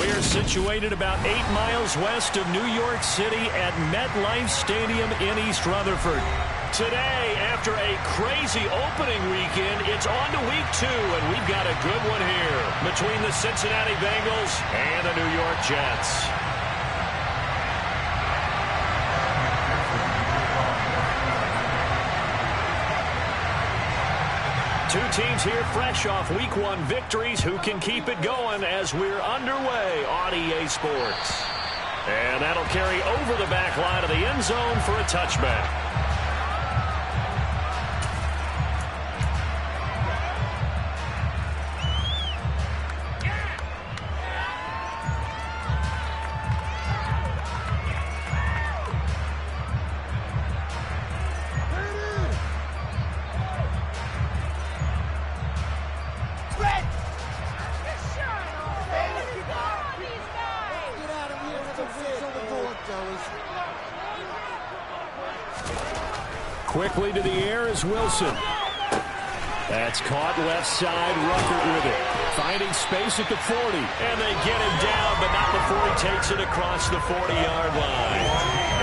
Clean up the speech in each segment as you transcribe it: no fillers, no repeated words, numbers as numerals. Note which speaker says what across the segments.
Speaker 1: We're situated about 8 miles west of New York City at MetLife Stadium in East Rutherford. Today, after a crazy opening weekend, it's on to week 2, and we've got a good one here between the Cincinnati Bengals and the New York Jets. Two teams here fresh off Week 1 victories. Who can keep it going as we're underway on EA Sports? And that'll carry over the back line of the end zone for a touchback. Quickly to the air is Wilson. That's caught left side. Ruckert with it. Finding space at the 40. And they get him down, but not before he takes it across the 40-yard line.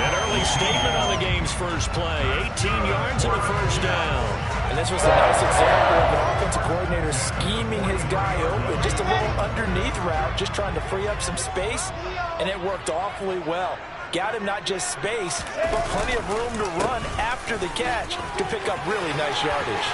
Speaker 1: An early statement on the game's first play. 18 yards and a first down.
Speaker 2: And this was a nice example of an offensive coordinator scheming his guy open. Just a little underneath route, just trying to free up some space. And it worked awfully well. Got him not just space, but plenty of room to run after the catch to pick up really nice yardage.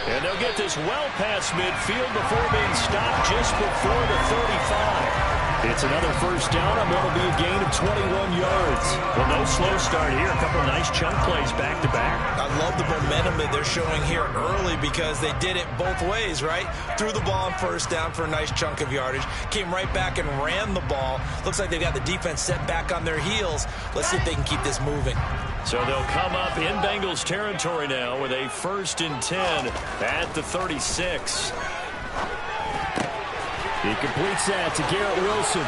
Speaker 1: And they'll get this well past midfield before being stopped just before the 35. It's another first down, and that'll be a gain of 21 yards. Well, no slow start here. A couple nice chunk plays back-to-back.
Speaker 2: I love the momentum that they're showing here early because they did it both ways, right? Threw the ball on first down for a nice chunk of yardage. Came right back and ran the ball. Looks like they've got the defense set back on their heels. Let's see if they can keep this moving.
Speaker 1: So they'll come up in Bengals territory now with a 1st and 10 at the 36. He completes that to Garrett Wilson.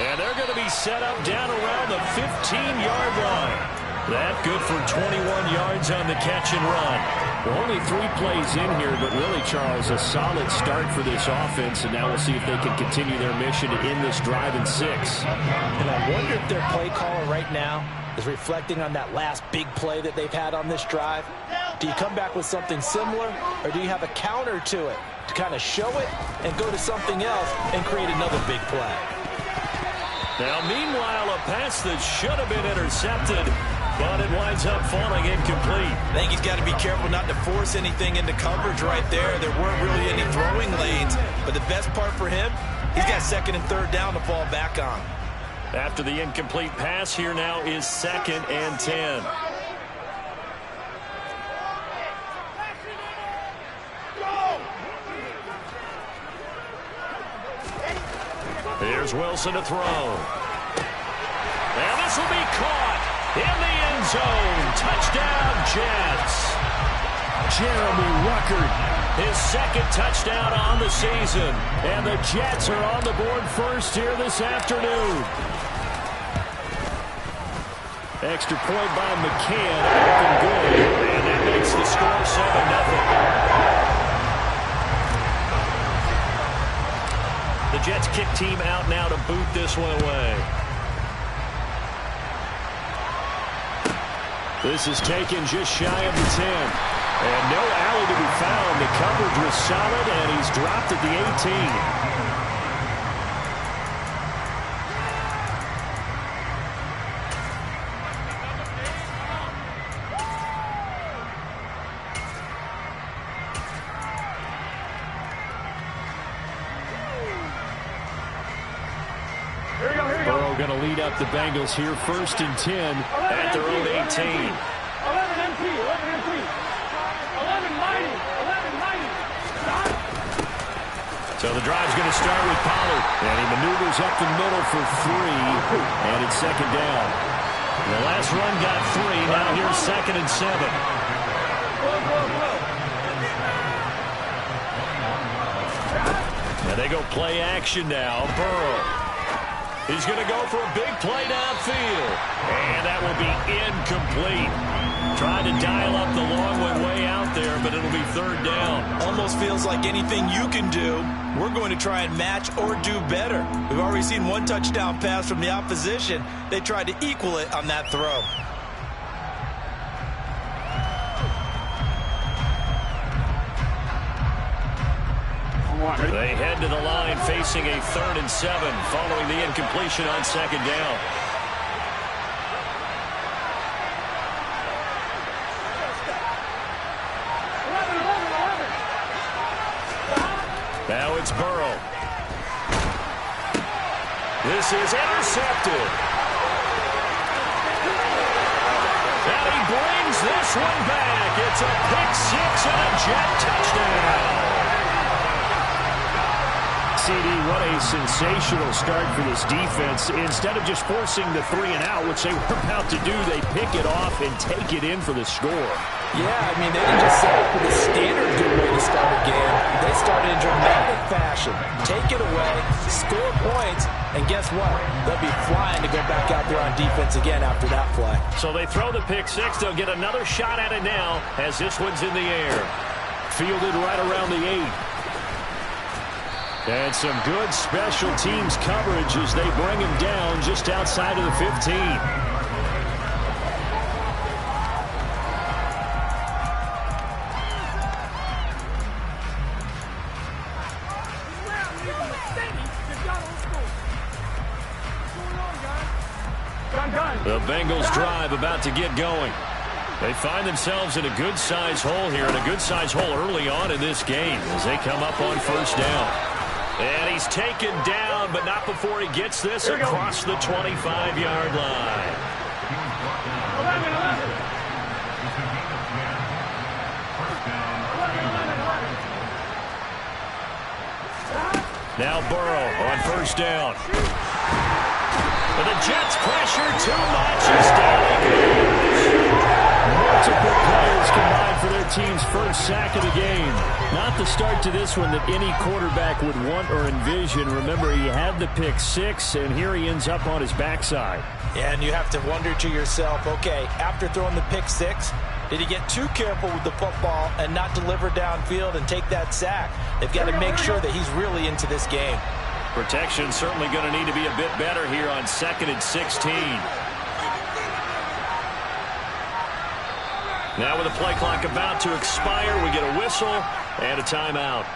Speaker 1: And they're going to be set up down around the 15-yard line. That good for 21 yards on the catch and run. Well, only 3 plays in here, but really, Charles, a solid start for this offense. And now we'll see if they can continue their mission to end this drive in 6.
Speaker 2: And I wonder if their play caller right now is reflecting on that last big play that they've had on this drive. Do you come back with something similar, or do you have a counter to it to kind of show it and go to something else and create another big play?
Speaker 1: Now, meanwhile, a pass that should have been intercepted, but it winds up falling incomplete.
Speaker 2: I think he's got to be careful not to force anything into coverage right there. There weren't really any throwing lanes, but the best part for him, he's got 2nd and 3rd down to fall back on.
Speaker 1: After the incomplete pass, here now is 2nd and 10. Here's Wilson to throw. And this will be caught in the end zone. Touchdown, Jets. Jeremy Ruckert, his 2nd touchdown on the season. And the Jets are on the board first here this afternoon. Extra point by McCann, up and good. And that makes the score 7-0. The Jets kick team out now to boot this one away. This is taken just shy of the 10. And no alley to be found. The coverage was solid, and he's dropped at the 18. Going to lead up the Bengals here, 1st and 10 at their own 18.
Speaker 3: 11 MP, 11 MP. 11 90, 11 90.
Speaker 1: So the drive's going to start with Pollard, and he maneuvers up the middle for 3, and it's 2nd down. The last run got 3, now here's 2nd and 7. And they go play action now. Burrow. He's going to go for a big play downfield. And that will be incomplete. Trying to dial up the long way out there, but it'll be third down.
Speaker 2: Almost feels like anything you can do, we're going to try and match or do better. We've already seen one touchdown pass from the opposition. They tried to equal it on that throw.
Speaker 1: They head to the line facing a 3rd and 7 following the incompletion on 2nd down. Now it's Burrow. This is intercepted. And he brings this one back. It's a pick 6 and a Jet touchdown. CD, what a sensational start for this defense. Instead of just forcing the 3 and out, which they were about to do, they pick it off and take it in for the score.
Speaker 2: Yeah, I mean, they didn't just set up for the standard good way to start a game. They started in dramatic fashion. Take it away, score points, and guess what? They'll be flying to go back out there on defense again after that play.
Speaker 1: So they throw the pick 6. They'll get another shot at it now as this one's in the air. Fielded right around the 8. And some good special teams coverage as they bring him down just outside of the 15. The Bengals drive about to get going. They find themselves in a good-sized hole here, and a good-sized hole early on in this game as they come up on 1st down. And he's taken down, but not before he gets this across the 25-yard line.
Speaker 3: 11.
Speaker 1: Now Burrow on 1st down. But the Jets pressure too much as down he goes. Multiple players combined for their team's first sack of the game. Not the start to this one that any quarterback would want or envision. Remember, he had the pick 6, and here he ends up on his backside.
Speaker 2: Yeah, and you have to wonder to yourself, okay, after throwing the pick 6, did he get too careful with the football and not deliver downfield and take that sack? They've got to make sure that he's really into this game.
Speaker 1: Protection certainly going to need to be a bit better here on 2nd and 16. Now with the play clock about to expire, we get a whistle and a timeout.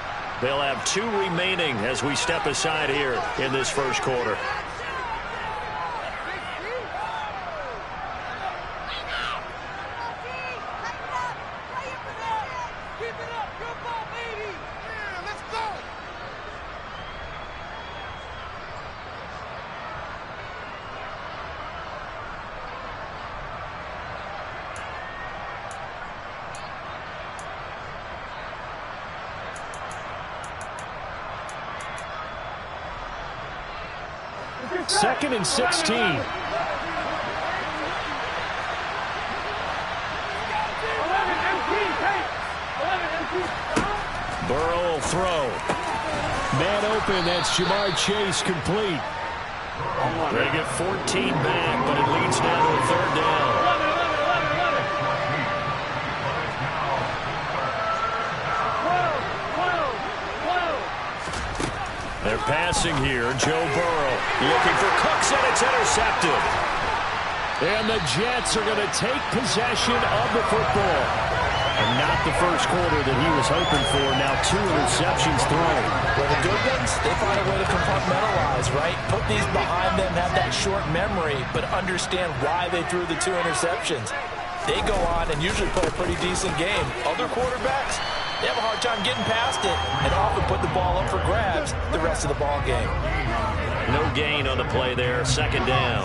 Speaker 1: They'll have 2 remaining as we step aside here in this first quarter. Second and 16. Burrow will throw. Man open, that's Jamar Chase complete. They get 14 back, but it leads now to a 3rd down. They're passing here. Joe Burrow looking for Cooks, and it's intercepted. And the Jets are going to take possession of the football. And not the first quarter that he was hoping for. Now 2 interceptions thrown.
Speaker 2: Well, the good ones, they find a way to compartmentalize, right? Put these behind them, have that short memory, but understand why they threw the 2 interceptions. They go on and usually play a pretty decent game. Other quarterbacks, they have a hard time getting past it and often put the ball up for grabs the rest of the ball game.
Speaker 1: No gain on the play there. 2nd down.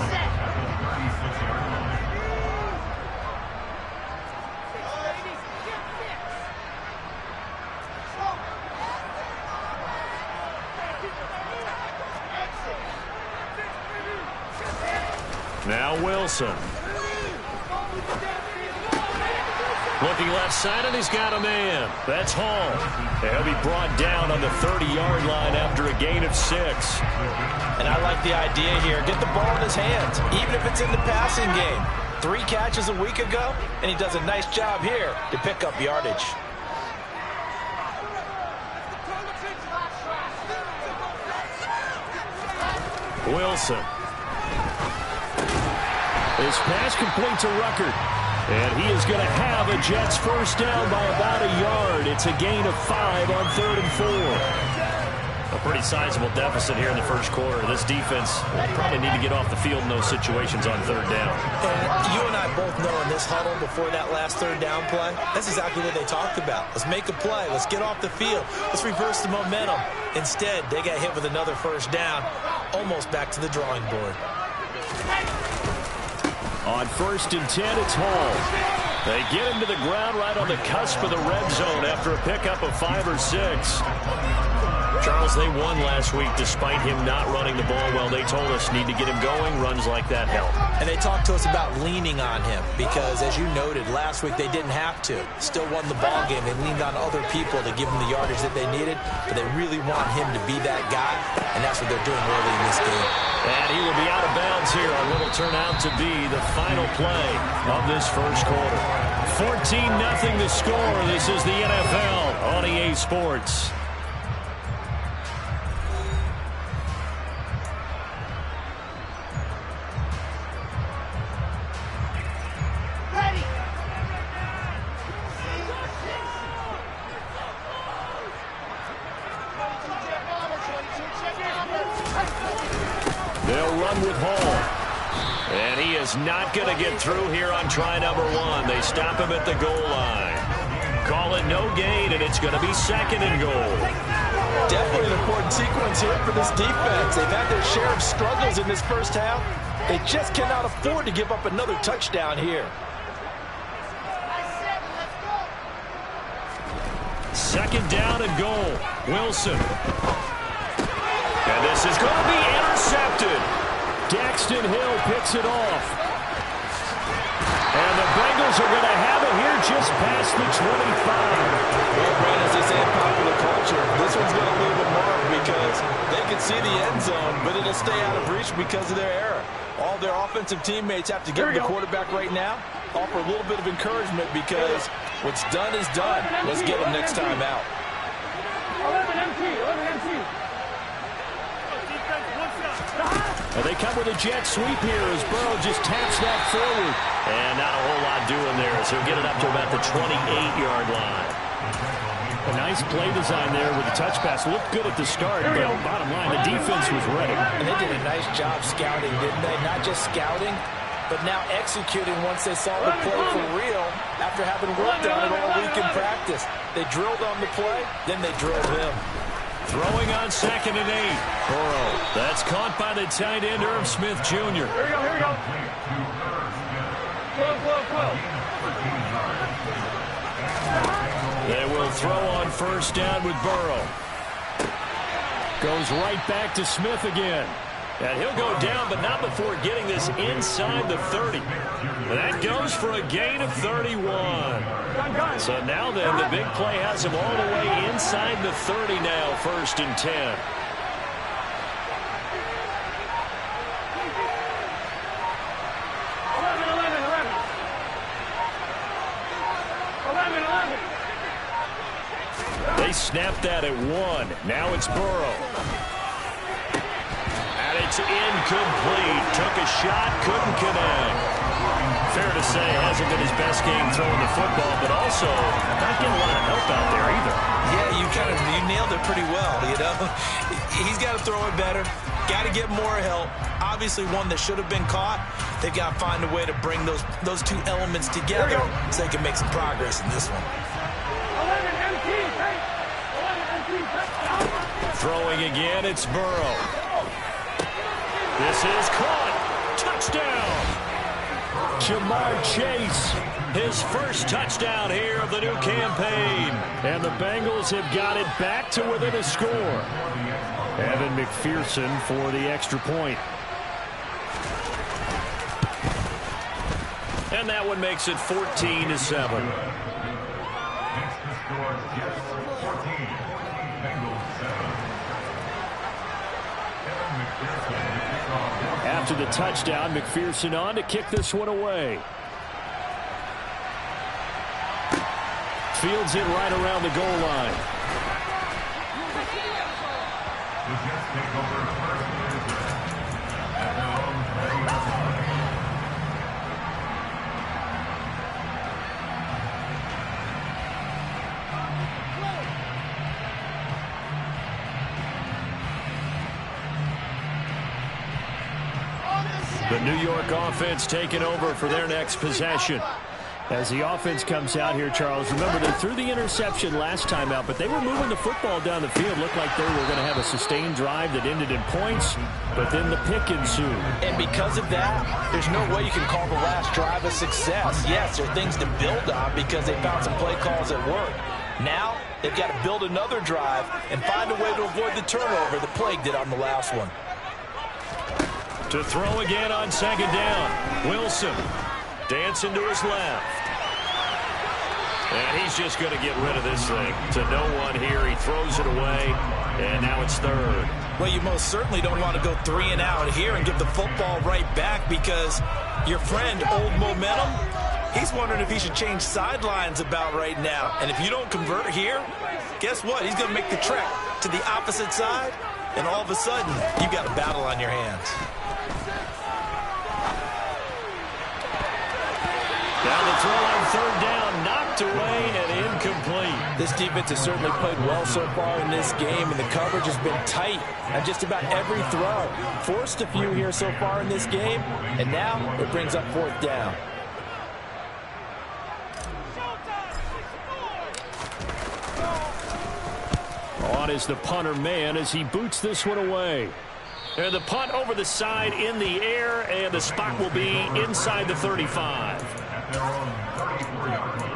Speaker 1: Now Wilson. Looking left side, and he's got a man. That's Hall. He'll be brought down on the 30-yard line after a gain of 6.
Speaker 2: And I like the idea here. Get the ball in his hands, even if it's in the passing game. 3 catches a week ago, and he does a nice job here to pick up yardage.
Speaker 1: Wilson. His pass complete to Ruckert. And he is going to have a Jets first down by about a yard. It's a gain of 5 on 3rd and 4. A pretty sizable deficit here in the first quarter. This defense will probably need to get off the field in those situations on 3rd down.
Speaker 2: And you and I both know in this huddle before that last 3rd down play, that's exactly what they talked about. Let's make a play. Let's get off the field. Let's reverse the momentum. Instead, they got hit with another first down, almost back to the drawing board.
Speaker 1: On 1st and 10, it's Hall. They get him to the ground right on the cusp of the red zone after a pickup of 5 or 6. Charles, they won last week despite him not running the ball well. They told us need to get him going. Runs like that help.
Speaker 2: And they talked to us about leaning on him because, as you noted, last week they didn't have to. Still won the ball game. They leaned on other people to give them the yardage that they needed, but they really want him to be that guy, and that's what they're doing early in this game. And
Speaker 1: he will be out of bounds here on what will turn out to be the final play of this first quarter. 14-0 the score. This is the NFL on EA Sports. They'll run with Hall. And he is not going to get through here on try number 1. They stop him at the goal line. Call it no gain, and it's going to be 2nd and goal.
Speaker 2: Definitely an important sequence here for this defense. They've had their share of struggles in this first half. They just cannot afford to give up another touchdown here.
Speaker 1: 2nd down and goal. Wilson. And this is going to be intercepted. Daxton Hill picks it off. And the Bengals are going to have it here just past the 25.
Speaker 2: Well, Brandon, as they say in popular culture, this one's going to leave a mark because they can see the end zone, but it'll stay out of reach because of their error. All their offensive teammates have to give the quarterback right now, offer a little bit of encouragement because what's done is done. Let's get them next time out.
Speaker 3: 11 MT.
Speaker 1: And they come with a jet sweep here as Burrow just taps that forward. And not a whole lot doing there, so he'll get it up to about the 28-yard line. A nice play design there with the touch pass. Looked good at the start, but bottom line, the defense was ready.
Speaker 2: And they did a nice job scouting, didn't they? Not just scouting, but now executing once they saw the play for real after having worked on it all week in practice. They drilled on the play, then they drilled him.
Speaker 1: Throwing on 2nd and 8. Burrow. That's caught by the tight end, Irv Smith Jr.
Speaker 3: Here we go. 12.
Speaker 1: They will throw on 1st down with Burrow. Goes right back to Smith again. And he'll go down, but not before getting this inside the 30. That goes for a gain of 31. So now then, the big play has him all the way inside the 30 now, 1st and 10. They snapped that at 1. Now it's Burrow. And it's incomplete. Took a shot, couldn't connect. Fair to say, hasn't been his best game throwing the football, but also not getting a lot of help out there either.
Speaker 2: Yeah, you nailed it pretty well, you know. He's got to throw it better. Got to get more help. Obviously one that should have been caught. They've got to find a way to bring those two elements together so they can make some progress in this one.
Speaker 3: 11 MT.
Speaker 1: Throwing again, it's Burrow. This is caught. Touchdown. Jamar Chase, his first touchdown here of the new campaign. And the Bengals have got it back to within a score. Evan McPherson for the extra point. And that one makes it 14-7.
Speaker 4: Next to score, Jets 14, Bengals 7.
Speaker 1: After the touchdown, McPherson on to kick this one away. Fields it right around the goal line.
Speaker 4: The Jets take over first and 10 at their own 30-yard line.
Speaker 1: The New York offense taking over for their next possession. As the offense comes out here, Charles, remember they threw the interception last time out, but they were moving the football down the field. Looked like they were going to have a sustained drive that ended in points, but then the pick ensued.
Speaker 2: And because of that, there's no way you can call the last drive a success. Yes, there are things to build on because they found some play calls at work. Now, they've got to build another drive and find a way to avoid the turnover the plague did on the last one.
Speaker 1: To throw again on second down. Wilson dancing to his left. And he's just going to get rid of this thing. To no one here. He throws it away. And now it's third.
Speaker 2: Well, you most certainly don't want to go 3 and out here and give the football right back because your friend, Old Momentum, he's wondering if he should change sidelines about right now. And if you don't convert here, guess what? He's going to make the trek to the opposite side. And all of a sudden, you've got a battle on your hands.
Speaker 1: Down the throw on third down, knocked away and incomplete.
Speaker 2: This defense has certainly played well so far in this game, and the coverage has been tight on just about every throw. Forced a few here so far in this game, and now it brings up fourth down.
Speaker 1: On is the punter man as he boots this one away. And the punt over the side in the air, and the spot will be inside the 35.
Speaker 4: At their own 34-yard line.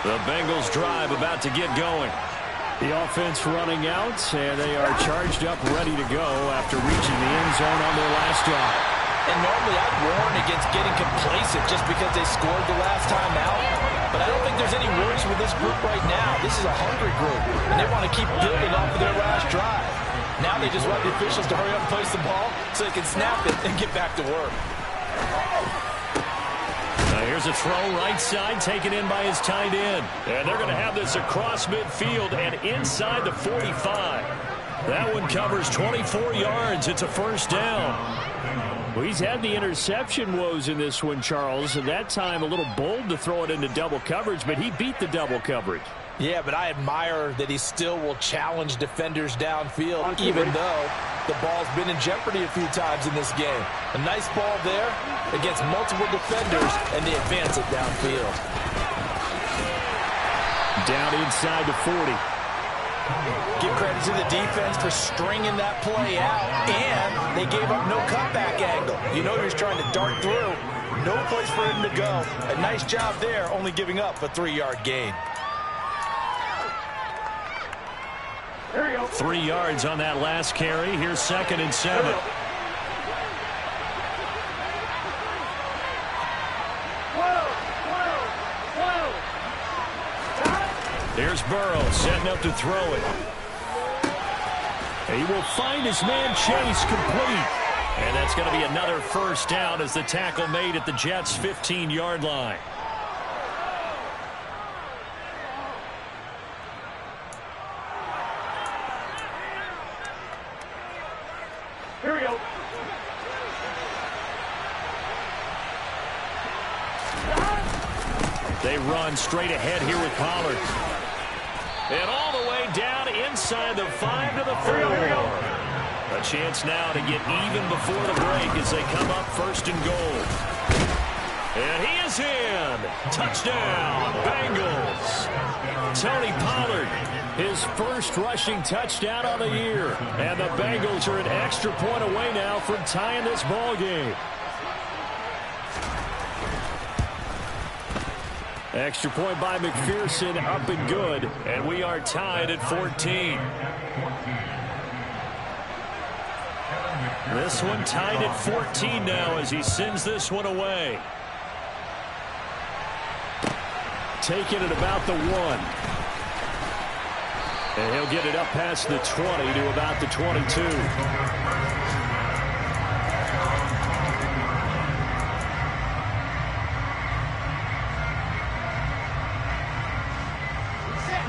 Speaker 1: The Bengals drive about to get going. The offense running out, and they are charged up, ready to go after reaching the end zone on their last drive.
Speaker 2: And normally I'd warn against getting complacent just because they scored the last time out. But I don't think there's any worries with this group right now. This is a hungry group, and they want to keep building off of their last drive. Now they just want the officials to hurry up and place the ball so they can snap it and get back to work.
Speaker 1: Here's a throw right side taken in by his tight end. And they're going to have this across midfield and inside the 45. That one covers 24 yards. It's a first down. Well, he's had the interception woes in this one, Charles. And that time a little bold to throw it into double coverage, but he beat the double coverage.
Speaker 2: Yeah, but I admire that he still will challenge defenders downfield, even though the ball's been in jeopardy a few times in this game. A nice ball there against multiple defenders, and they advance it downfield.
Speaker 1: Down inside the 40.
Speaker 2: Give credit to the defense for stringing that play out, and they gave up no cutback angle. You know he was trying to dart through. No place for him to go. A nice job there, only giving up a 3-yard gain.
Speaker 1: 3 yards on that last carry. Here's 2nd and 7. Here's Burrow setting up to throw it. He will find his man Chase complete. And that's going to be another first down as the tackle made at the Jets' 15-yard line.
Speaker 3: Here we go.
Speaker 1: They run straight ahead here with Pollard. And all the way down inside the 5 to the 4. A chance now to get even before the break as they come up 1st and goal. And he is in. Touchdown, Bengals. Tony Pollard, his first rushing touchdown of the year. And the Bengals are an extra point away now from tying this ball game. Extra point by McPherson, up and good. And we are tied at 14. This one tied at 14 now as he sends this one away. Taking it about the 1. And he'll get it up past the 20 to about the 22.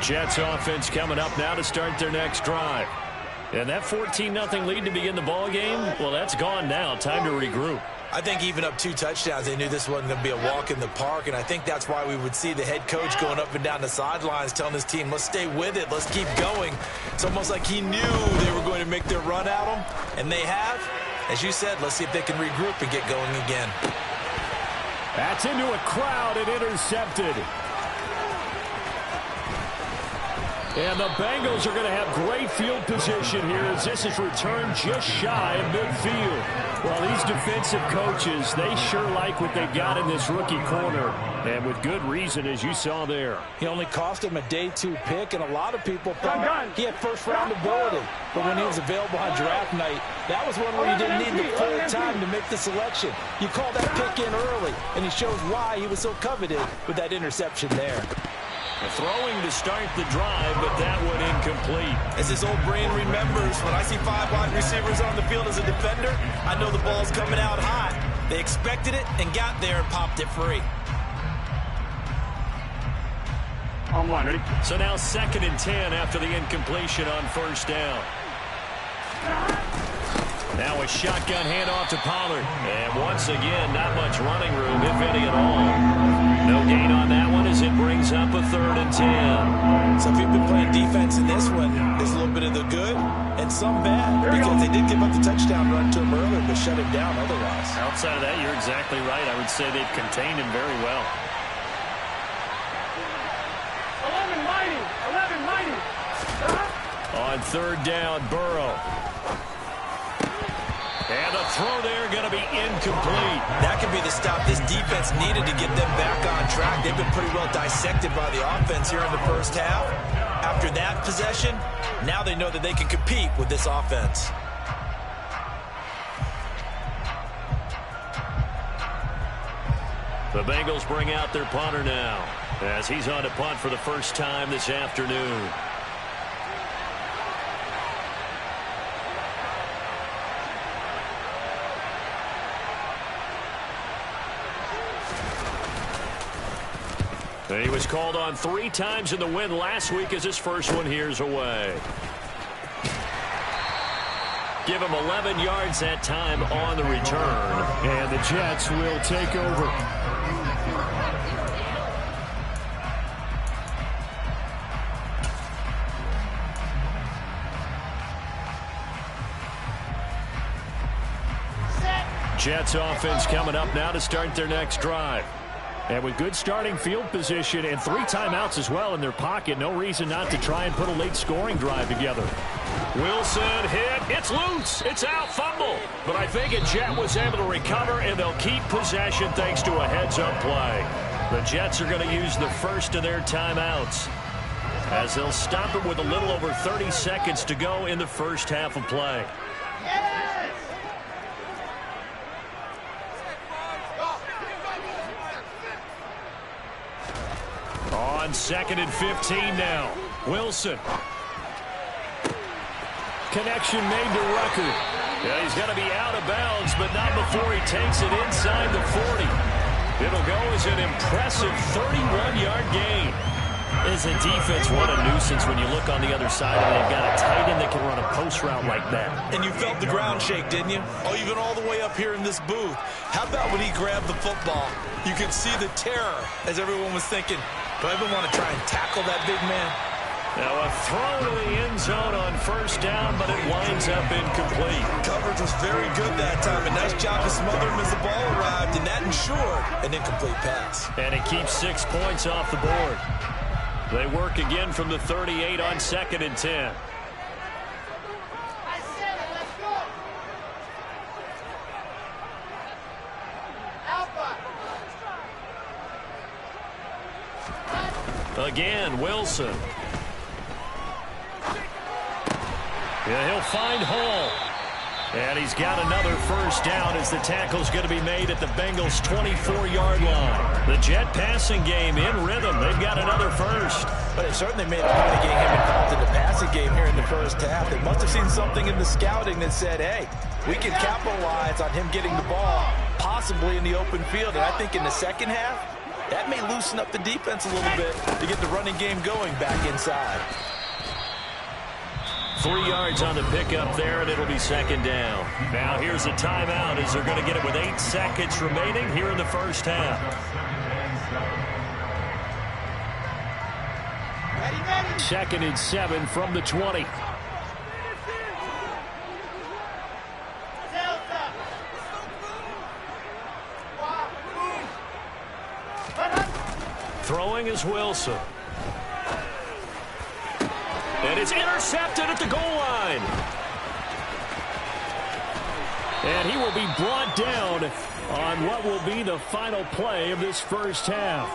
Speaker 1: Jets offense coming up now to start their next drive. And that 14-0 lead to begin the ball game, well, that's gone now. Time to regroup.
Speaker 2: I think even up 2 touchdowns, they knew this wasn't going to be a walk in the park, and I think that's why we would see the head coach going up and down the sidelines telling his team, let's stay with it, let's keep going. It's almost like he knew they were going to make their run at him, and they have. As you said, let's see if they can regroup and get going again.
Speaker 1: That's into a crowd and intercepted. And the Bengals are going to have great field position here as this is returned just shy of midfield. Well, these defensive coaches, they sure like what they've got in this rookie corner. And with good reason, as you saw there.
Speaker 2: He only cost him a day 2 pick, and a lot of people thought he had first-round ability. But when he was available on draft night, that was one where you didn't need the full time to make the selection. You called that pick in early, and he shows why he was so coveted with that interception there.
Speaker 1: Throwing to start the drive, but that one incomplete.
Speaker 2: As his old brain remembers, when I see 5 wide receivers on the field as a defender, I know the ball's coming out hot. They expected it and got there and popped it free.
Speaker 3: On 1, ready?
Speaker 1: So now 2nd and 10 after the incompletion on first down. Now a shotgun handoff to Pollard. And once again, not much running room, if any at all. No gain on that one as it brings up a 3rd and 10.
Speaker 2: So if you've been playing defense in this one, there's a little bit of the good and some bad. Because they did give up the touchdown run to him earlier, but shut him down otherwise.
Speaker 1: Outside of that, you're exactly right. I would say they've contained him very well.
Speaker 3: 11 mighty.
Speaker 1: On 3rd down, Burrow. And the throw there going to be incomplete.
Speaker 2: That could be the stop this defense needed to get them back on track. They've been pretty well dissected by the offense here in the first half. After that possession, now they know that they can compete with this offense.
Speaker 1: The Bengals bring out their punter now as he's on to punt for the first time this afternoon. He was called on 3 times in the win last week as his first one here's away. Give him 11 yards that time on the return. And the Jets will take over. Jets offense coming up now to start their next drive. And with good starting field position and 3 timeouts as well in their pocket, no reason not to try and put a late scoring drive together. Wilson hit. It's loose. It's out. Fumble. But I think a Jet was able to recover, and they'll keep possession thanks to a heads-up play. The Jets are going to use the first of their timeouts as they'll stop it with a little over 30 seconds to go in the first half of play. On 2nd and 15 now. Wilson. Connection made to Rucker. Yeah, he's got to be out of bounds, but not before he takes it inside the 40. It'll go as an impressive 31-yard gain. As a defense, what a nuisance when you look on the other side and they've got a tight end that can run a post route like that.
Speaker 2: And you felt the ground shake, didn't you? Oh, even all the way up here in this booth. How about when he grabbed the football? You could see the terror as everyone was thinking, do I even want to try and tackle that big man?
Speaker 1: Now a throw to the end zone on first down, but it winds up incomplete.
Speaker 2: Coverage was very good that time. A nice job to smother him as the ball arrived, and that ensured an incomplete pass.
Speaker 1: And it keeps 6 points off the board. They work again from the 38 on 2nd and 10. Again, Wilson. Yeah, he'll find Hall. And he's got another first down as the tackle's going to be made at the Bengals' 24-yard line. The Jet passing game in rhythm. They've got another first.
Speaker 2: But it certainly made a point of getting him involved in the passing game here in the first half. They must have seen something in the scouting that said, hey, we can capitalize on him getting the ball, possibly in the open field. And I think in the second half, that may loosen up the defense a little bit to get the running game going back inside.
Speaker 1: 3 yards on the pickup there, and it'll be second down. Now here's a timeout as they're going to get it with 8 seconds remaining here in the first half. Second and 7 from the 20. Throwing is Wilson. And it's intercepted at the goal line. And he will be brought down on what will be the final play of this first half.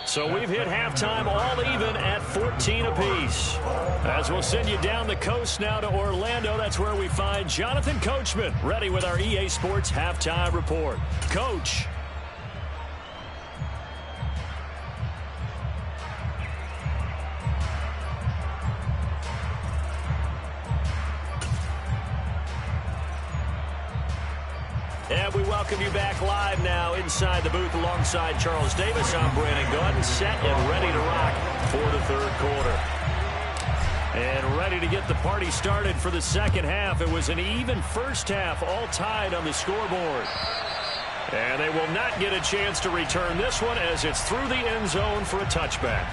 Speaker 1: So we've hit halftime all even at 14 apiece. As we'll send you down the coast now to Orlando, that's where we find Jonathan Coachman, ready with our EA Sports Halftime Report. Coach. And we welcome you back live now inside the booth alongside Charles Davis. I'm Brandon Gaudin, set and ready to rock for the third quarter. And ready to get the party started for the second half. It was an even first half, all tied on the scoreboard. And they will not get a chance to return this one as it's through the end zone for a touchback.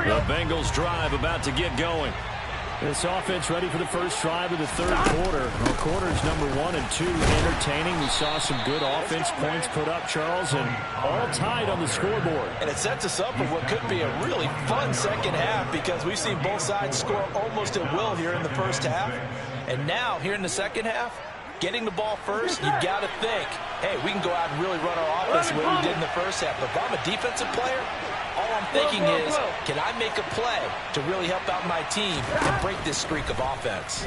Speaker 1: The Bengals drive about to get going. This offense ready for the first drive of the third quarter. Well, quarters number 1 and 2 entertaining. We saw some good offense points put up, Charles, and all tied on the scoreboard.
Speaker 2: And it sets us up for what could be a really fun second half because we've seen both sides score almost at will here in the first half. And now, here in the second half, getting the ball first, you've got to think, hey, we can go out and really run our offense the way we did in the first half. But if I'm a defensive player, all I'm thinking is, can I make a play to really help out my team and break this streak of offense?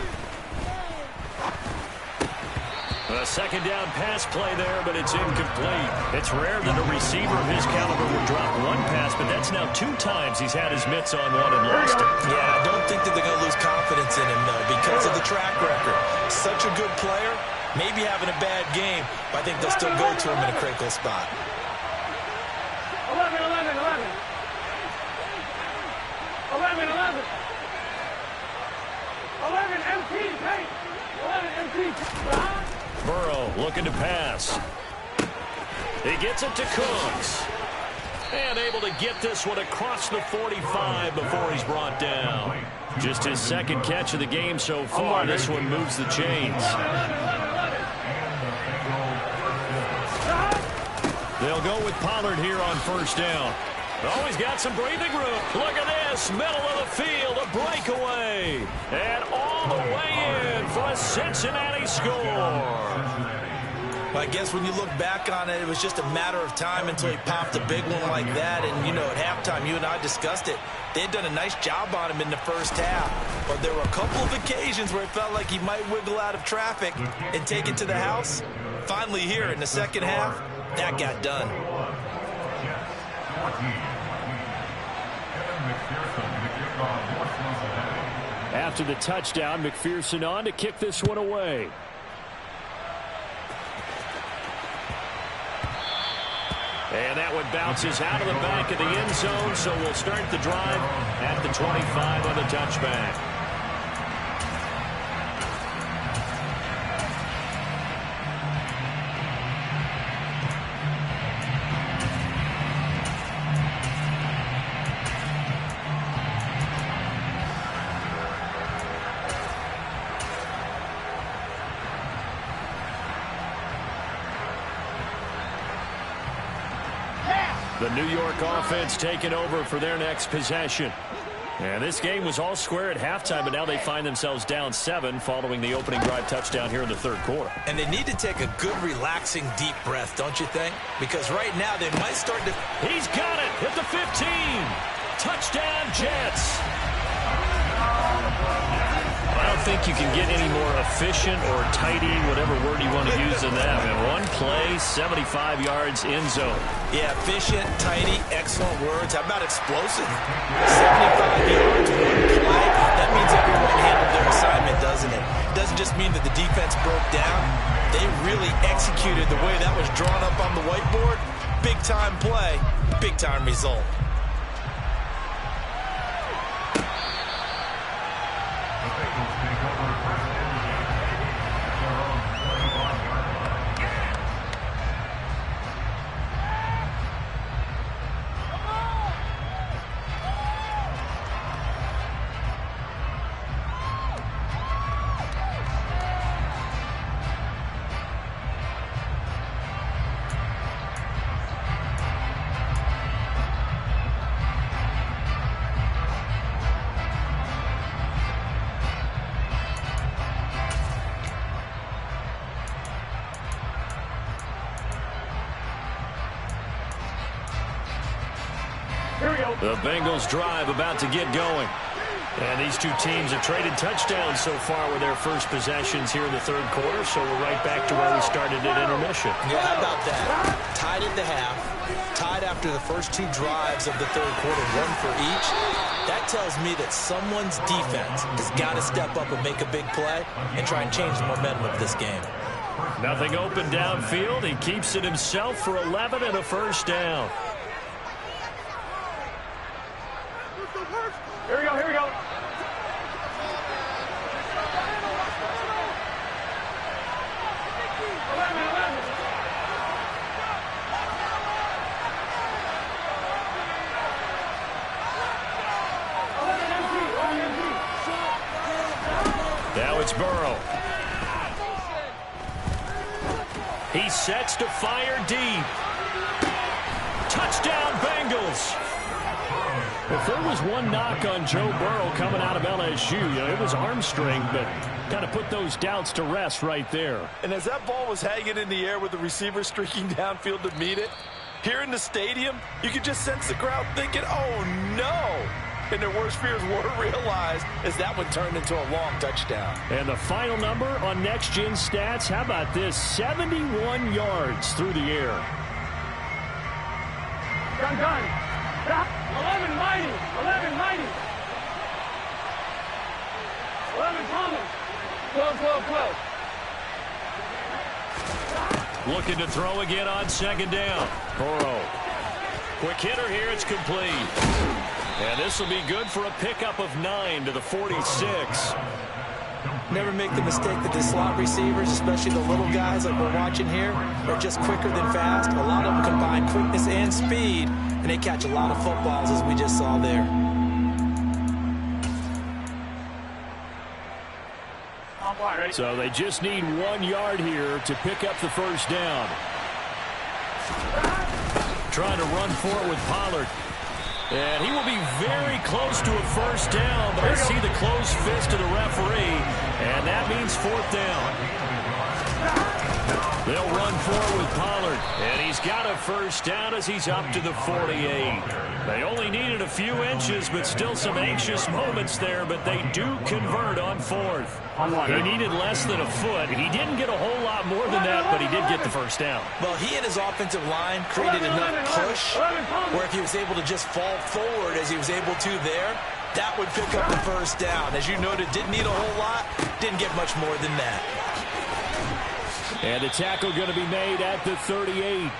Speaker 1: A second down pass play there, but it's incomplete. It's rare that a receiver of his caliber would drop one pass, but that's now 2 times he's had his mitts on one and lost it.
Speaker 2: Yeah, I don't think that they're going to lose confidence in him, though, because of the track record. Such a good player, maybe having a bad game, but I think they'll still go to him in a critical spot.
Speaker 3: 11, 11, 11. 11, 11. 11 MT, hey. 11 MT.
Speaker 1: Burrow looking to pass. He gets it to Cooks. And able to get this one across the 45 before he's brought down. Just his second catch of the game so far. This one moves the chains. They'll go with Pollard here on first down. Oh, he's got some breathing room. Look at this. Middle of the field. A breakaway. And all the way in for a Cincinnati score.
Speaker 2: Well, I guess when you look back on it, it was just a matter of time until he popped a big one like that. And, you know, at halftime, you and I discussed it. They had done a nice job on him in the first half. But there were a couple of occasions where it felt like he might wiggle out of traffic and take it to the house. Finally here in the second half, that got done.
Speaker 1: After the touchdown, McPherson on to kick this one away. And that one bounces out of the back of the end zone, so we'll start the drive at the 25 on the touchback. The New York offense taking over for their next possession. And this game was all square at halftime, but now they find themselves down 7 following the opening drive touchdown here in the third quarter.
Speaker 2: And they need to take a good, relaxing, deep breath, don't you think? Because right now they might start to...
Speaker 1: He's got it at the 15. Touchdown, Jets. I don't think you can get any more efficient or tidy, whatever word you want to use in that. Man, one play, 75 yards, end zone.
Speaker 2: Yeah, efficient, tidy, excellent words. How about explosive? 75 yards, one play. That means everyone handled their assignment, doesn't it? It doesn't just mean that the defense broke down. They really executed the way that was drawn up on the whiteboard. Big-time play, big-time result.
Speaker 1: The Bengals drive about to get going. And these two teams have traded touchdowns so far with their first possessions here in the third quarter, so we're right back to where we started at intermission.
Speaker 2: Yeah, how about that? Tied at the half, tied after the first 2 drives of the third quarter, 1 for each. That tells me that someone's defense has got to step up and make a big play and try and change the momentum of this game.
Speaker 1: Nothing open downfield. He keeps it himself for 11 and a first down.
Speaker 3: Here we go, here we go.
Speaker 1: Now it's Burrow. He sets to fire deep. Touchdown, Bengals. If there was one knock on Joe Burrow coming out of LSU, it was arm strength, but kind of put those doubts to rest right there.
Speaker 2: And as that ball was hanging in the air with the receiver streaking downfield to meet it, here in the stadium, you could just sense the crowd thinking, oh, no. And their worst fears were realized as that one turned into a long touchdown.
Speaker 1: And the final number on Next Gen Stats, how about this? 71 yards through the air.
Speaker 3: Gun. 11 mighty. 11 mighty. 11 coming. 12.
Speaker 1: Looking to throw again on second down. Burrow. Quick hitter here. It's complete. And this will be good for a pickup of 9 to the 46.
Speaker 2: Never make the mistake that the slot receivers, especially the little guys like we're watching here, are just quicker than fast. A lot of them combine quickness and speed, and they catch a lot of footballs, as we just saw there.
Speaker 1: So they just need 1 yard here to pick up the first down. Trying to run for it with Pollard. And he will be very close to a first down, but I see the closed fist of the referee, and that means 4th down. They'll run forward with Pollard, and he's got a first down as he's up to the 48. They only needed a few inches, but still some anxious moments there, but they do convert on 4th. He needed less than a foot. He didn't get a whole lot more than that, but he did get the first down.
Speaker 2: Well, he and his offensive line created enough push where if he was able to just fall forward as he was able to there, that would pick up the first down. As you noted, didn't need a whole lot, didn't get much more than that.
Speaker 1: And the tackle going to be made at the 38.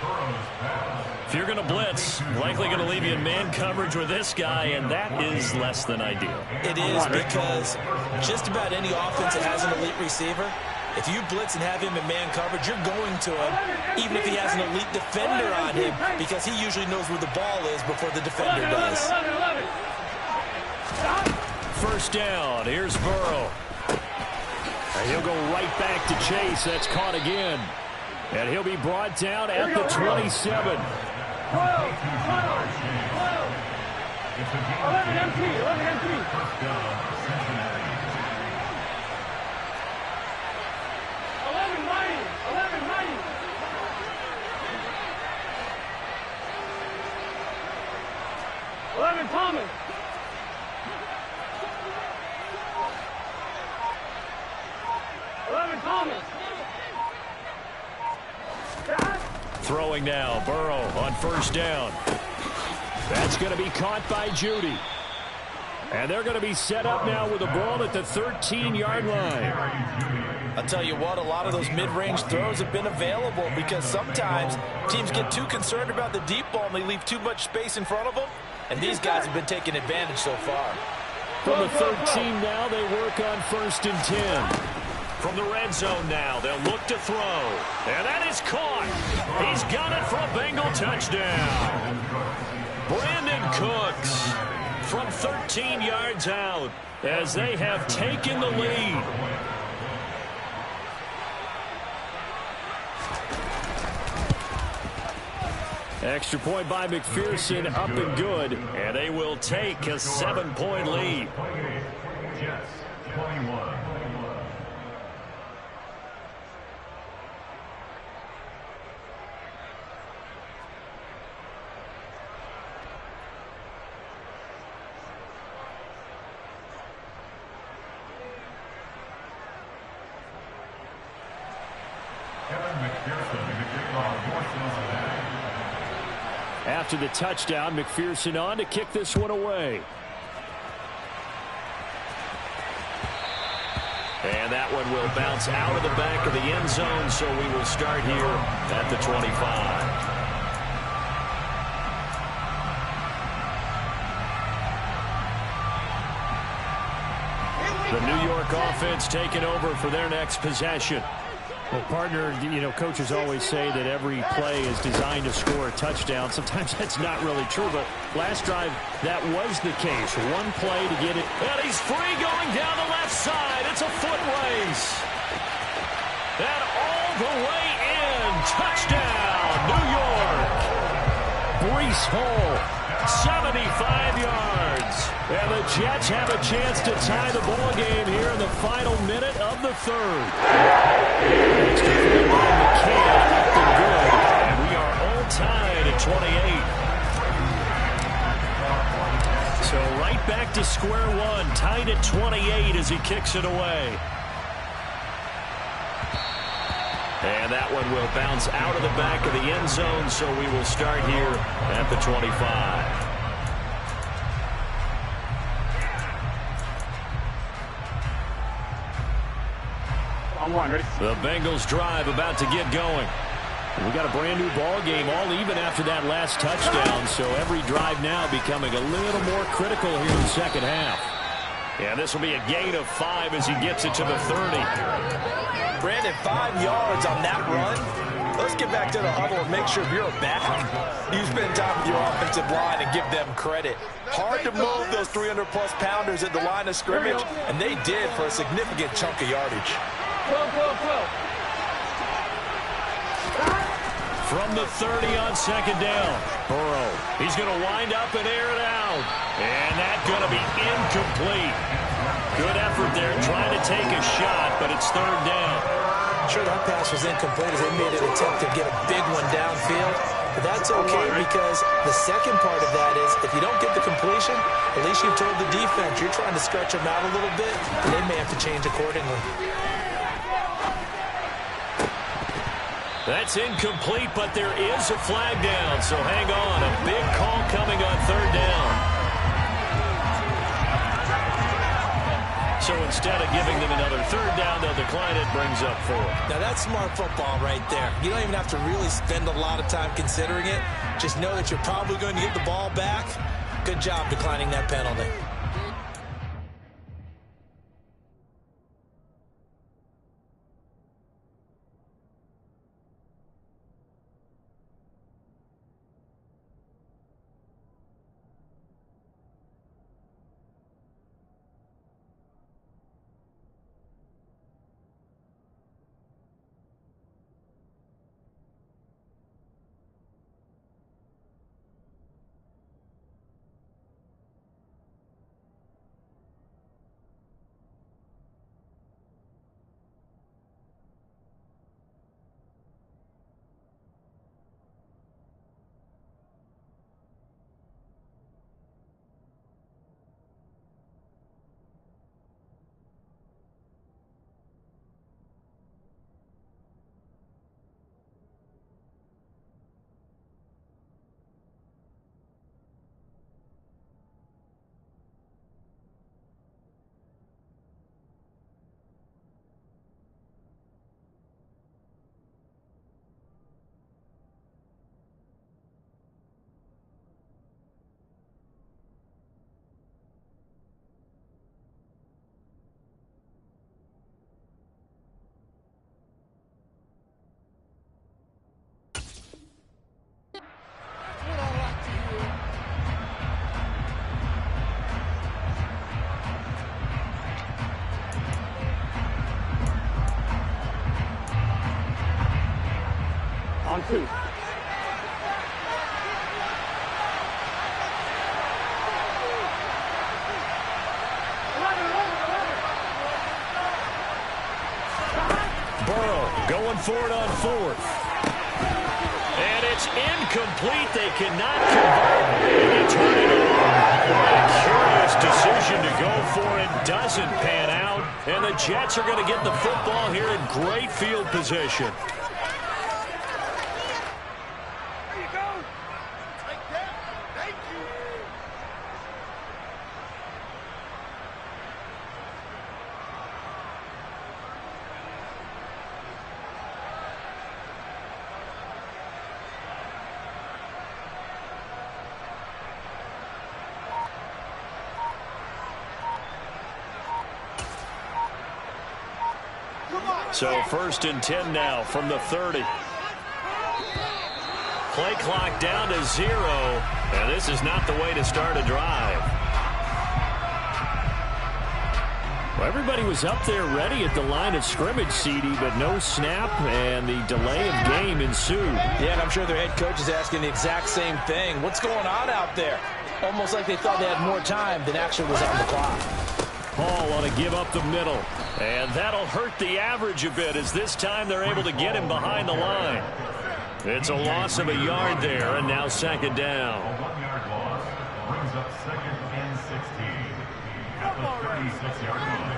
Speaker 1: If you're going to blitz, likely going to leave you in man coverage with this guy, and that is less than ideal.
Speaker 2: It is, because just about any offense that has an elite receiver, if you blitz and have him in man coverage, you're going to him, even if he has an elite defender on him, because he usually knows where the ball is before the defender does.
Speaker 1: First down. Here's Burrow. And he'll go right back to Chase. That's caught again. And he'll be brought down at the 27.
Speaker 4: 22-yard chance. It's a game
Speaker 3: 11 MT, 11 MT.
Speaker 4: first down, Cincinnati.
Speaker 3: 11 mighty, 11 mighty. Thomas. Thomas.
Speaker 1: Throwing now, Burrow on first down. That's going to be caught by Judy. And they're going to be set up now with the ball at the 13-yard line.
Speaker 2: I'll tell you what, a lot of those mid-range throws have been available because sometimes teams get too concerned about the deep ball and they leave too much space in front of them. And these guys have been taking advantage so far.
Speaker 1: From the 13 now, they work on 1st and 10. From the red zone now, they'll look to throw. And that is caught. He's got it for a Bengal touchdown. Brandon Cooks from 13 yards out as they have taken the lead. Extra point by McPherson, up and good. And they will take a 7-point lead.
Speaker 4: Jets, 21.
Speaker 1: After the touchdown, McPherson on to kick this one away. And that one will bounce out of the back of the end zone, so we will start here at the 25. The New York offense taking over for their next possession.
Speaker 5: Well, partner, coaches always say that every play is designed to score a touchdown. Sometimes that's not really true, but last drive, that was the case. One play to get it.
Speaker 1: And he's free going down the left side. It's a foot race. And all the way in. Touchdown, New York. Breece Hall, 75 yards. And the Jets have a chance to tie the ball game here in the final minute of the third. Extra point by McCann, up and good. And we are all tied at 28. So right back to square one, tied at 28 as he kicks it away. And that one will bounce out of the back of the end zone, so we will start here at the 25. The Bengals drive about to get going. We got a brand new ball game, all even after that last touchdown, so every drive now becoming a little more critical here in the second half. And this will be a gain of 5 as he gets it to the 30.
Speaker 2: Brandon, 5 yards on that run. Let's get back to the huddle and make sure if you're a back, you spend time with your offensive line and give them credit. Hard to move those 300-plus pounders at the line of scrimmage, and they did for a significant chunk of yardage.
Speaker 1: From the 30 on second down, Burrow. He's going to wind up and air it out. And that's going to be incomplete. Good effort there trying to take a shot, but it's third down.
Speaker 2: Sure, that pass was incomplete as they made an attempt to get a big one downfield. But that's okay because the second part of that is if you don't get the completion, at least you've told the defense you're trying to stretch them out a little bit, and they may have to change accordingly.
Speaker 1: That's incomplete, but there is a flag down, so hang on. A big call coming on third down. So instead of giving them another third down, they'll decline it, brings up 4.
Speaker 2: Now that's smart football right there. You don't even have to really spend a lot of time considering it. Just know that you're probably going to get the ball back. Good job declining that penalty.
Speaker 3: On 2.
Speaker 1: Burrow going for it on 4th. And it's incomplete. They cannot convert. And they turn it over. A curious decision to go for it. Doesn't pan out. And the Jets are going to get the football here in great field position.
Speaker 3: There you go. Thank you.
Speaker 1: So 1st and 10 now from the 30. Play clock down to 0. And this is not the way to start a drive.
Speaker 5: Well, everybody was up there ready at the line of scrimmage, CD, but no snap, and the delay of game ensued.
Speaker 2: Yeah, and I'm sure their head coach is asking the exact same thing. What's going on out there? Almost like they thought they had more time than actually was on the clock.
Speaker 5: Hall on to give up the middle.
Speaker 1: And that'll hurt the average a bit as this time they're able to get him behind the line. It's a loss of a yard there, and now 2nd down.
Speaker 4: A 1-yard loss brings up 2nd and 16 at the 36-yard line.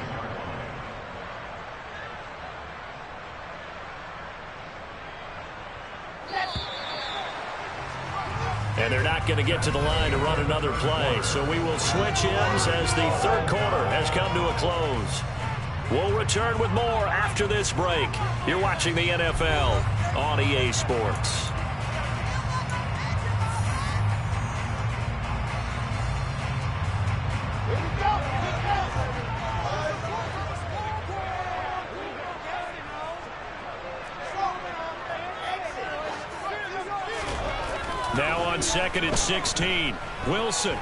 Speaker 1: And they're not going to get to the line to run another play. So we will switch ends as the 3rd quarter has come to a close. We'll return with more after this break. You're watching the NFL on EA Sports. Now on 2nd and 16, Wilson.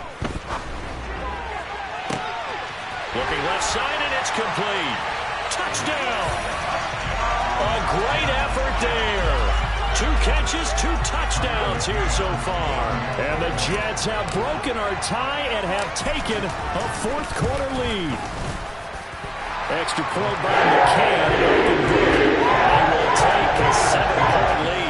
Speaker 1: Looking left side, and it's complete. Touchdown! A great effort there. 2 catches, 2 touchdowns here so far.
Speaker 5: And the Jets have broken our tie and have taken a 4th quarter lead. Extra point by McCann.
Speaker 1: They will take a 7-point lead.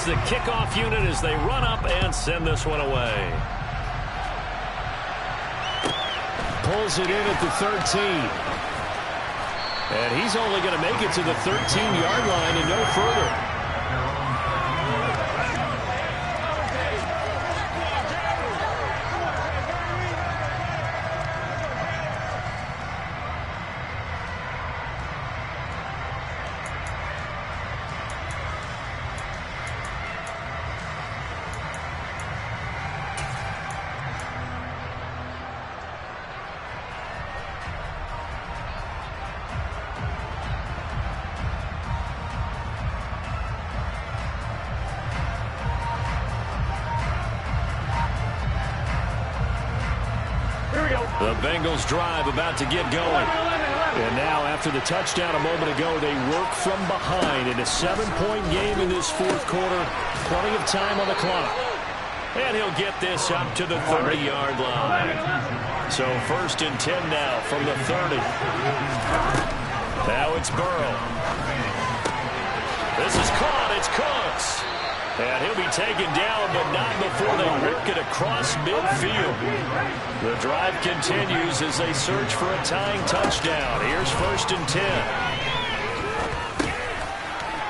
Speaker 1: The kickoff unit as they run up and send this one away.
Speaker 5: Pulls it in at the 13. And he's only going to make it to the 13-yard line and no further.
Speaker 1: The Bengals drive about to get going.
Speaker 5: And now after the touchdown a moment ago, they work from behind in a 7-point game in this 4th quarter. Plenty of time on the clock.
Speaker 1: And he'll get this up to the 30-yard line. So 1st and 10 now from the 30. Now it's Burrow. This is caught. It's Cooks. And he'll be taken down, but not before they work it across midfield. The drive continues as they search for a tying touchdown. Here's 1st and 10.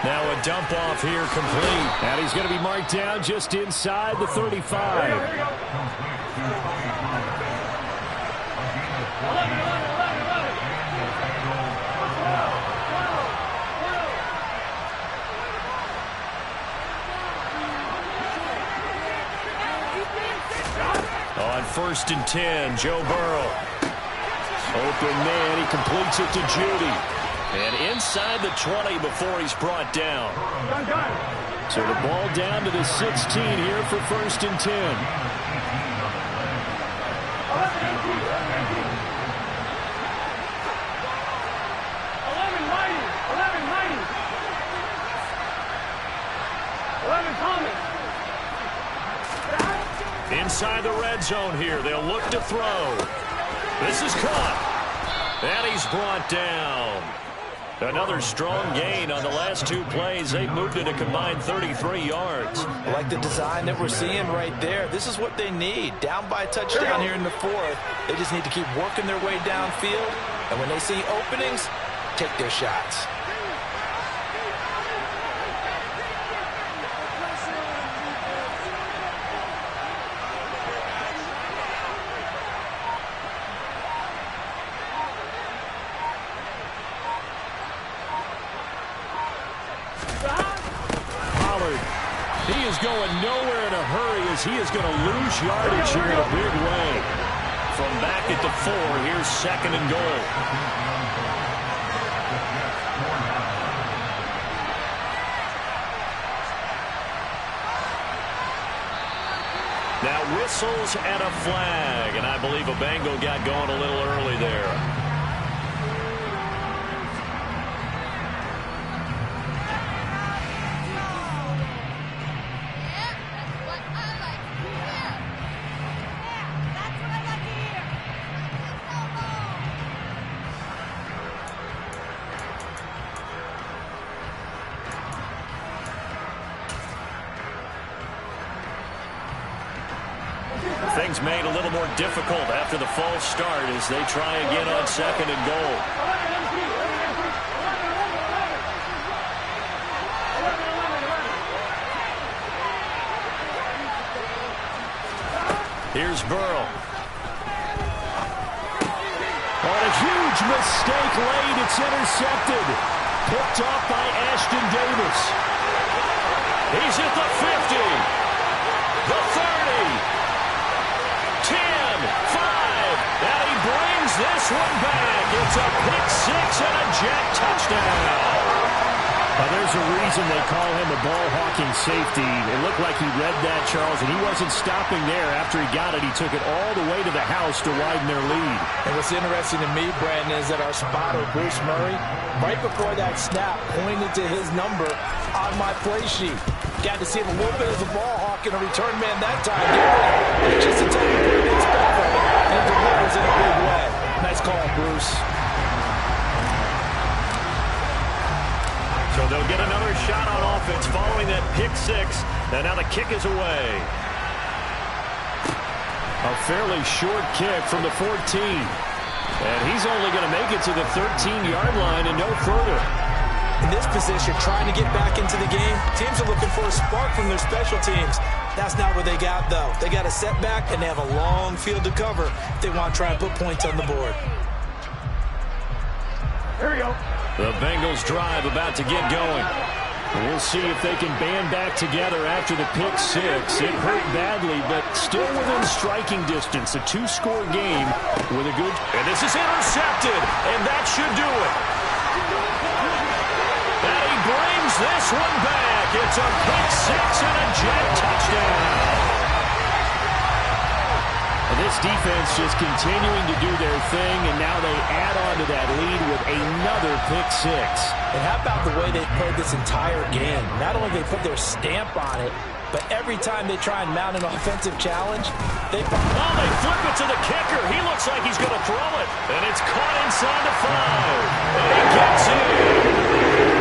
Speaker 1: Now a dump off here complete.
Speaker 5: And he's going to be marked down just inside the 35.
Speaker 1: On 1st and 10, Joe Burrow. Open man, he completes it to Judy. And inside the 20 before he's brought down.
Speaker 5: So the ball down to the 16 here for 1st and 10.
Speaker 3: 11 coming.
Speaker 1: Inside the red zone here. They'll look to throw. This is caught. And he's brought down. Another strong gain on the last 2 plays. They've moved it a combined 33 yards.
Speaker 2: I like the design that we're seeing right there. This is what they need. Down by a touchdown here in the 4th. They just need to keep working their way downfield. And when they see openings, take their shots.
Speaker 5: He is going nowhere in a hurry as he is going to lose yardage here in a big way.
Speaker 1: From back at the 4, here's 2nd and goal. Now whistles and a flag, and I believe a Bengal got going a little early there. Things made a little more difficult after the false start as they try again on 2nd and goal. Here's Burrow.
Speaker 5: On a huge mistake late, it's intercepted. Picked off by Ashton Davis.
Speaker 1: He's at the 50. The 30. 10, 5, and he brings this one back. It's a pick-6 and a Jet touchdown.
Speaker 5: There's a reason they call him a ball-hawking safety. It looked like he read that, Charles, and he wasn't stopping there. After he got it, he took it all the way to the house to widen their lead.
Speaker 2: And what's interesting to me, Brandon, is that our spotter, Bruce Murray, right before that snap, pointed to his number on my play sheet. Got to see him a little bit as a ball hawk and a return man that time. It's just a time he gets back on it and delivers in a big way. Nice call, Bruce.
Speaker 1: So they'll get another shot on offense following that pick-6, and now the kick is away.
Speaker 5: A fairly short kick from the 14. And he's only going to make it to the 13-yard line and no further.
Speaker 2: In this position, trying to get back into the game, teams are looking for a spark from their special teams. That's not what they got, though. They got a setback, and they have a long field to cover if they want to try and put points on the board.
Speaker 3: Here we go.
Speaker 1: The Bengals drive about to get going.
Speaker 5: We'll see if they can band back together after the pick-6. It hurt badly, but still within striking distance. A 2-score game with a good...
Speaker 1: And this is intercepted, and that should do it. And he brings this one back. It's a pick-6 and a Jet touchdown.
Speaker 5: This defense just continuing to do their thing, and now they add on to that lead with another pick-6.
Speaker 2: And how about the way they played this entire game? Not only they put their stamp on it, but every time they try and mount an offensive challenge, they
Speaker 1: flip it to the kicker. He looks like he's going to throw it, and it's caught inside the 5. And he gets it.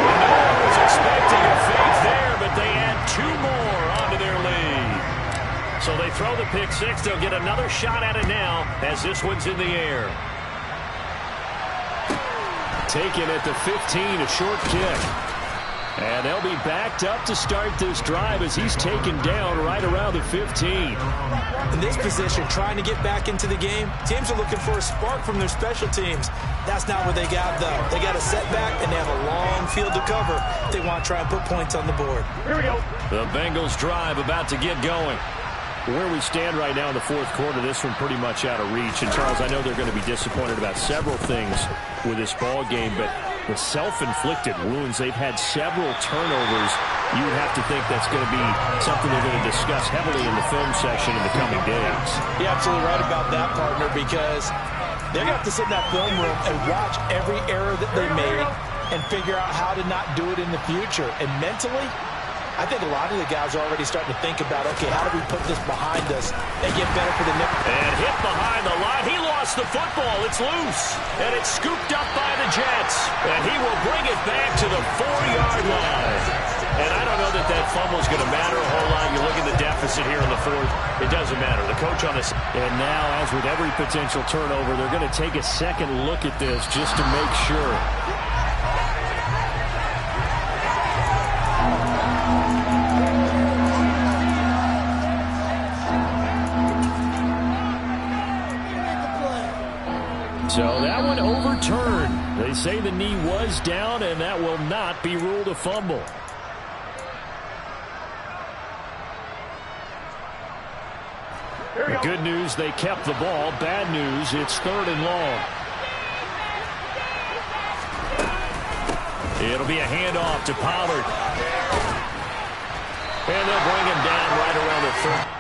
Speaker 1: No one was expecting a fake there, but they add 2 more onto their lead. So they throw the pick-6. They'll get another shot at it now as this one's in the air.
Speaker 5: Taken at the 15, a short kick. And they'll be backed up to start this drive as he's taken down right around the 15.
Speaker 2: In this position, trying to get back into the game, teams are looking for a spark from their special teams. That's not what they got, though. They got a setback, and they have a long field to cover if they want to try and put points on the board.
Speaker 3: Here we go.
Speaker 1: The Bengals drive about to get going.
Speaker 5: Where we stand right now in the fourth quarter, this one pretty much out of reach. And, Charles, I know they're going to be disappointed about several things with this ball game, but the self-inflicted wounds, they've had several turnovers. You would have to think that's going to be something they're going to discuss heavily in the film session in the coming days.
Speaker 2: You're absolutely right about that, partner, because they're going to have to sit in that film room and watch every error that they made and figure out how to not do it in the future. And mentally, I think a lot of the guys are already starting to think about, okay, how do we put this behind us and get better for the next?
Speaker 1: And hit behind the line. He lost the football. It's loose. And it's scooped up by the Jets. And he will bring it back to the 4-yard line. And I don't know that that fumble is going to matter a whole lot. You look at the deficit here in the fourth. It doesn't matter. The coach on this.
Speaker 5: And now, as with every potential turnover, they're going to take a second look at this just to make sure. So that one overturned. They say the knee was down, and that will not be ruled a fumble. The good news, they kept the ball. Bad news, it's 3rd and long. It'll be a handoff to Pollard. And they'll bring him down right around the 30.